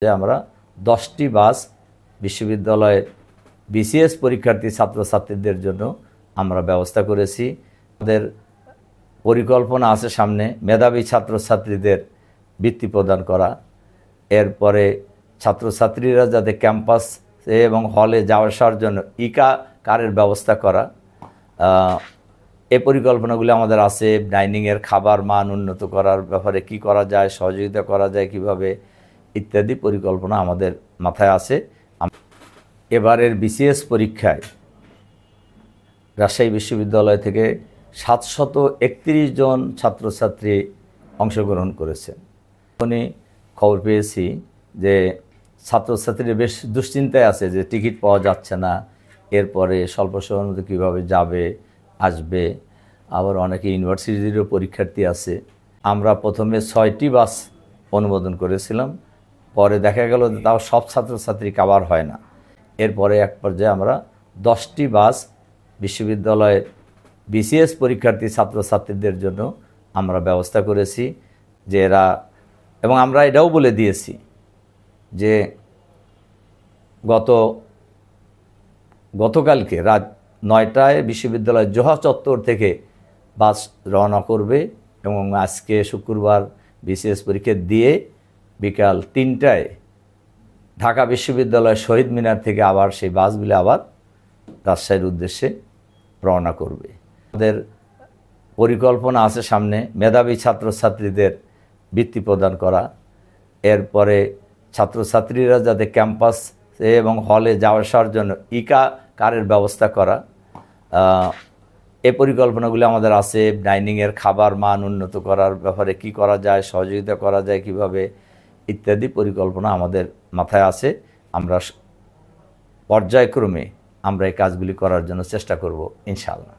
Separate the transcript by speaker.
Speaker 1: যে আমরা 10টি বাস বিশ্ববিদ্যালয়ের বিসিএস পরীক্ষার্থী ছাত্রছাত্রীদের জন্য আমরা ব্যবস্থা করেছি। আমাদের পরিকল্পনা আছে সামনে মেধাবী ছাত্রছাত্রীদের বৃত্তি প্রদান করা, এরপরে ছাত্রছাত্রীরা যাতে ক্যাম্পাস এবং হলে যাওয়া আসার জন্য কারের ব্যবস্থা করা। এই পরিকল্পনাগুলি আমাদের আছে। ডাইনিংয়ের খাবার মান উন্নত করার ব্যাপারে কি করা যায়, সহযোগিতা করা যায় কিভাবে, ইত্যাদি পরিকল্পনা আমাদের মাথায় আছে। এবারের বিসিএস পরীক্ষায় রাজশাহী বিশ্ববিদ্যালয় থেকে 731 জন ছাত্রছাত্রী অংশগ্রহণ করেছেন। উনি খবর পেয়েছি যে ছাত্রছাত্রীরা বেশ দুশ্চিন্তায় আছে যে টিকিট পাওয়া যাচ্ছে না, এরপরে স্বল্প সময়ের মধ্যে কীভাবে যাবে আসবে। আবার অনেকে ইউনিভার্সিটিরও পরীক্ষার্থী আছে। আমরা প্রথমে 6টি বাস অনুমোদন করেছিলাম, পরে দেখা গেল যে তাও সব ছাত্রছাত্রী কাভার হয় না। এরপরে এক পর্যায়ে আমরা 10টি বাস বিশ্ববিদ্যালয়ের বিসিএস পরীক্ষার্থী ছাত্রছাত্রীদের জন্য আমরা ব্যবস্থা করেছি। যে এবং আমরা এটাও বলে দিয়েছি যে গতকালকে রাত 9টায় বিশ্ববিদ্যালয়ের জোহা চত্বর থেকে বাস রওনা করবে এবং আজকে শুক্রবার বিসিএস পরীক্ষা দিয়ে বিকাল 3টায় ঢাকা বিশ্ববিদ্যালয়ের শহীদ মিনার থেকে আবার সেই বাসগুলি আবার রাজশাহীর উদ্দেশ্যে রওনা করবে। আমাদের পরিকল্পনা আছে সামনে মেধাবী ছাত্রছাত্রীদের বৃত্তি প্রদান করা, এরপরে ছাত্রছাত্রীরা যাতে ক্যাম্পাস এবং হলে যাওয়া আসার জন্য কারের ব্যবস্থা করা। এই পরিকল্পনাগুলি আমাদের আছে। ডাইনিংয়ের খাবার মান উন্নত করার ব্যাপারে কি করা যায়, সহযোগিতা করা যায় কিভাবে, ইত্যাদি পরিকল্পনা আমাদের মাথায় আছে। আমরা পর্যায়ক্রমে আমরা এই কাজগুলি করার জন্য চেষ্টা করব ইনশাআল্লাহ।